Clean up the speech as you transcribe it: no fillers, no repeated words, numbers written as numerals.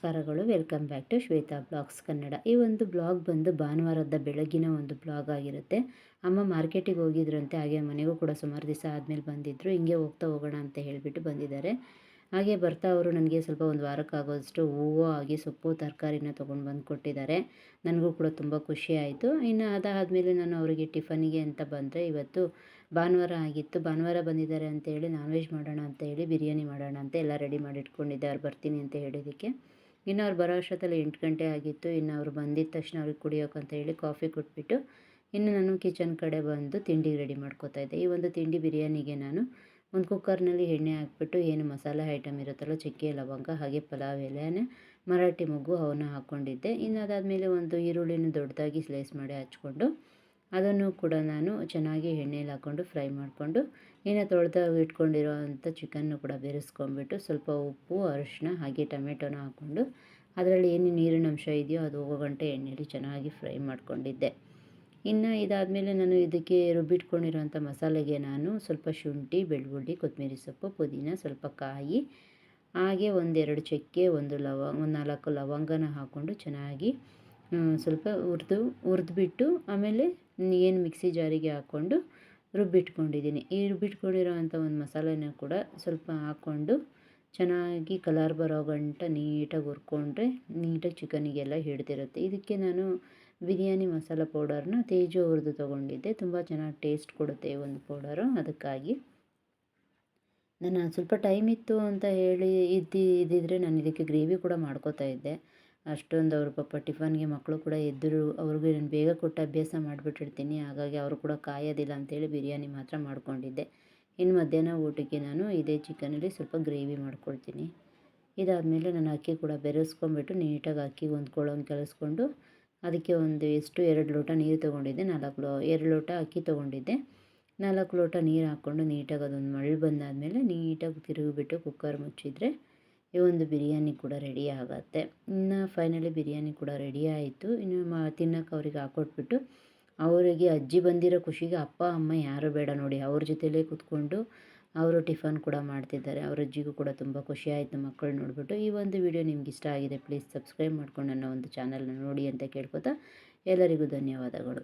ನಮಸ್ಕಾರಗಳು. Welcome back to Shweta blogs Kannada. ಈ ಒಂದು ಬ್ಲಾಗ್ ಬಂದು ಭಾನುವಾರದ ಬೆಳಗಿನ ಒಂದು ಬ್ಲಾಗ್ ಆಗಿರುತ್ತೆ. ಅಮ್ಮ ಮಾರ್ಕೆಟಿಗೆ ಹೋಗಿದ್ರಂತೆ, ಹಾಗೆ ಮನೆಗೂ ಕೂಡ ಸುಮಾರು ದಿವಸ ಆದಮೇಲೆ ಬಂದಿದ್ದರು. ಹಿಂಗೆ ಹೋಗ್ತಾ ಹೋಗೋಣ ಅಂತ ಹೇಳಿಬಿಟ್ಟು ಬಂದಿದ್ದಾರೆ. ಹಾಗೆ ಬರ್ತಾ ಅವರು ನನಗೆ ಸ್ವಲ್ಪ ಒಂದು ವಾರಕ್ಕಾಗೋಷ್ಟು ಹೂವು ಹಾಗೆ ಸೊಪ್ಪು ತರಕಾರಿನ ತೊಗೊಂಡು ಬಂದು ಕೊಟ್ಟಿದ್ದಾರೆ. ನನಗೂ ಕೂಡ ತುಂಬ ಖುಷಿ ಆಯಿತು. ಇನ್ನು ಅದಾದಮೇಲೆ ನಾನು ಅವರಿಗೆ ಟಿಫನಿಗೆ ಅಂತ ಬಂದರೆ, ಇವತ್ತು ಭಾನುವಾರ ಆಗಿತ್ತು. ಭಾನುವಾರ ಬಂದಿದ್ದಾರೆ ಅಂತೇಳಿ ನಾನ್ ವೆಜ್ ಮಾಡೋಣ ಅಂತ ಹೇಳಿ ಬಿರಿಯಾನಿ ಮಾಡೋಣ ಅಂತ ಎಲ್ಲ ರೆಡಿ ಮಾಡಿ ಇಟ್ಕೊಂಡಿದ್ದೆ, ಅವ್ರು ಬರ್ತೀನಿ ಅಂತ ಹೇಳಿದ್ದಕ್ಕೆ. ಇನ್ನು ಅವ್ರು ಬರೋ ಅಷ್ಟೊತ್ತಲ್ಲಿ 8 ಗಂಟೆ ಆಗಿತ್ತು. ಇನ್ನು ಅವ್ರು ಬಂದಿದ್ದ ತಕ್ಷಣ ಅವ್ರಿಗೆ ಕುಡಿಯೋಕ್ಕಂತ ಹೇಳಿ ಕಾಫಿ ಕೊಟ್ಬಿಟ್ಟು ಇನ್ನು ನಾನು ಕಿಚನ್ ಕಡೆ ಬಂದು ತಿಂಡಿಗೆ ರೆಡಿ ಮಾಡ್ಕೋತಾ ಇದ್ದೆ. ಈ ಒಂದು ತಿಂಡಿ ಬಿರಿಯಾನಿಗೆ ನಾನು ಒಂದು ಕುಕ್ಕರ್ನಲ್ಲಿ ಎಣ್ಣೆ ಹಾಕ್ಬಿಟ್ಟು ಏನು ಮಸಾಲೆ ಐಟಮ್ ಇರುತ್ತಲ್ಲ, ಚಕ್ಕೆ ಲವಂಗ ಹಾಗೆ ಪಲಾವ್ ಎಲೆ, ಮರಾಠಿ ಮೊಗ್ಗು ಅವನ್ನ ಹಾಕ್ಕೊಂಡಿದ್ದೆ. ಇನ್ನು ಅದಾದಮೇಲೆ ಒಂದು ಈರುಳ್ಳಿನ ದೊಡ್ಡದಾಗಿ ಸ್ಲೈಸ್ ಮಾಡಿ ಹಚ್ಕೊಂಡು ಅದನ್ನು ಕೂಡ ನಾನು ಚೆನ್ನಾಗಿ ಎಣ್ಣೆಯಲ್ಲಿ ಹಾಕ್ಕೊಂಡು ಫ್ರೈ ಮಾಡಿಕೊಂಡು ಇನ್ನು ತೊಳೆದು ಇಟ್ಕೊಂಡಿರೋ ಅಂಥ ಚಿಕನ್ನು ಕೂಡ ಬೆರೆಸ್ಕೊಂಡ್ಬಿಟ್ಟು ಸ್ವಲ್ಪ ಉಪ್ಪು, ಅರಿಶಿನ ಹಾಗೆ ಟೊಮೆಟೊನ ಹಾಕ್ಕೊಂಡು ಅದರಲ್ಲಿ ಏನು ನೀರಿನ ಅಂಶ ಇದೆಯೋ ಅದು ಹೋಗೋ ಗಂಟೆ ಎಣ್ಣೆಯಲ್ಲಿ ಚೆನ್ನಾಗಿ ಫ್ರೈ ಮಾಡ್ಕೊಂಡಿದ್ದೆ. ಇನ್ನು ಇದಾದಮೇಲೆ ನಾನು ಇದಕ್ಕೆ ರುಬ್ಬಿಟ್ಕೊಂಡಿರೋಂಥ ಮಸಾಲೆಗೆ ನಾನು ಸ್ವಲ್ಪ ಶುಂಠಿ, ಬೆಳ್ಳುಳ್ಳಿ, ಕೊತ್ತಂಬರಿ ಸೊಪ್ಪು, ಪುದೀನ, ಸ್ವಲ್ಪ ಕಾಯಿ ಹಾಗೆ ಒಂದೆರಡು ಚಕ್ಕೆ, ಒಂದು 4 ಲವಂಗನ ಹಾಕ್ಕೊಂಡು ಚೆನ್ನಾಗಿ ಸ್ವಲ್ಪ ಹುರಿದ್ಬಿಟ್ಟು ಆಮೇಲೆ ಏನು ಮಿಕ್ಸಿ ಜಾರಿಗೆ ಹಾಕ್ಕೊಂಡು ರುಬ್ಬಿಟ್ಕೊಂಡಿದ್ದೀನಿ. ಈ ರುಬ್ಬಿಟ್ಕೊಂಡಿರೋ ಅಂಥ ಒಂದು ಮಸಾಲೆನ ಕೂಡ ಸ್ವಲ್ಪ ಹಾಕ್ಕೊಂಡು ಚೆನ್ನಾಗಿ ಕಲರ್ ಬರೋ ಗಂಟ ನೀಟಾಗಿ ಹುರ್ಕೊಂಡ್ರೆ ನೀಟಾಗಿ ಚಿಕನಿಗೆಲ್ಲ ಹಿಡ್ದಿರುತ್ತೆ. ಇದಕ್ಕೆ ನಾನು ಬಿರಿಯಾನಿ ಮಸಾಲ ಪೌಡರ್ನ ತೇಜು ಅವ್ರದ್ದು ತೊಗೊಂಡಿದ್ದೆ. ತುಂಬ ಚೆನ್ನಾಗಿ ಟೇಸ್ಟ್ ಕೊಡುತ್ತೆ ಈ ಒಂದು ಪೌಡರು. ಅದಕ್ಕಾಗಿ ನಾನು ಸ್ವಲ್ಪ ಟೈಮ್ ಇತ್ತು ಅಂತ ಹೇಳಿ ಇದ್ದಿದ್ರೆ ನಾನು ಇದಕ್ಕೆ ಗ್ರೇವಿ ಕೂಡ ಮಾಡ್ಕೋತಾ ಇದ್ದೆ. ಅಷ್ಟೊಂದು ಅವರು ಪಾಪ ಟಿಫನ್ಗೆ ಮಕ್ಕಳು ಕೂಡ ಎದ್ದರು, ಅವ್ರಿಗೆ ನಾನು ಬೇಗ ಕೊಟ್ಟು ಅಭ್ಯಾಸ ಮಾಡಿಬಿಟ್ಟಿರ್ತೀನಿ. ಹಾಗಾಗಿ ಅವರು ಕೂಡ ಕಾಯೋದಿಲ್ಲ ಅಂತೇಳಿ ಬಿರಿಯಾನಿ ಮಾತ್ರ ಮಾಡ್ಕೊಂಡಿದ್ದೆ. ಇನ್ನು ಮಧ್ಯಾಹ್ನ ಊಟಕ್ಕೆ ನಾನು ಇದೇ ಚಿಕನಲ್ಲಿ ಸ್ವಲ್ಪ ಗ್ರೇವಿ ಮಾಡ್ಕೊಳ್ತೀನಿ. ಇದಾದಮೇಲೆ ನಾನು ಅಕ್ಕಿ ಕೂಡ ಬೆರೆಸ್ಕೊಂಡ್ಬಿಟ್ಟು ನೀಟಾಗಿ ಅಕ್ಕಿ ಹೊಂದ್ಕೊಳ್ಳೋಂಗೆ ಕಲಿಸ್ಕೊಂಡು ಅದಕ್ಕೆ ಒಂದು 2 ಲೋಟ ನೀರು ತೊಗೊಂಡಿದ್ದೆ. 2 ಲೋಟ ಅಕ್ಕಿ ತೊಗೊಂಡಿದ್ದೆ. 4 ಲೋಟ ನೀರು ಹಾಕ್ಕೊಂಡು ನೀಟಾಗಿ ಅದೊಂದು ಮಳ್ಳು ಬಂದಾದಮೇಲೆ ನೀಟಾಗಿ ತಿರುಗಿಬಿಟ್ಟು ಕುಕ್ಕರ್ ಮುಚ್ಚಿದರೆ ಈ ಒಂದು ಬಿರಿಯಾನಿ ಕೂಡ ರೆಡಿ ಆಗುತ್ತೆ. ಇನ್ನು ಫೈನಲಿ ಬಿರಿಯಾನಿ ಕೂಡ ರೆಡಿ ಆಯಿತು. ಇನ್ನು ತಿನ್ನೋಕೆ ಅವ್ರಿಗೆ ಹಾಕ್ಕೊಟ್ಬಿಟ್ಟು ಅವರಿಗೆ ಅಜ್ಜಿ ಬಂದಿರೋ ಖುಷಿಗೆ ಅಪ್ಪ ಅಮ್ಮ ಯಾರೂ ಬೇಡ ನೋಡಿ, ಅವ್ರ ಜೊತೆಲೇ ಕೂತ್ಕೊಂಡು ಅವರು ಟಿಫನ್ ಕೂಡ ಮಾಡ್ತಿದ್ದಾರೆ. ಅವ್ರ ಅಜ್ಜಿಗೂ ಕೂಡ ತುಂಬ ಖುಷಿ ಆಯಿತು ಮಕ್ಕಳು ನೋಡಿಬಿಟ್ಟು. ಈ ಒಂದು ವಿಡಿಯೋ ನಿಮ್ಗೆ ಇಷ್ಟ ಆಗಿದೆ, ಪ್ಲೀಸ್ ಸಬ್ಸ್ಕ್ರೈಬ್ ಮಾಡ್ಕೊಂಡು ನನ್ನ ಒಂದು ಚಾನಲ್ನ ನೋಡಿ ಅಂತ ಕೇಳ್ಕೊತಾ ಎಲ್ಲರಿಗೂ ಧನ್ಯವಾದಗಳು.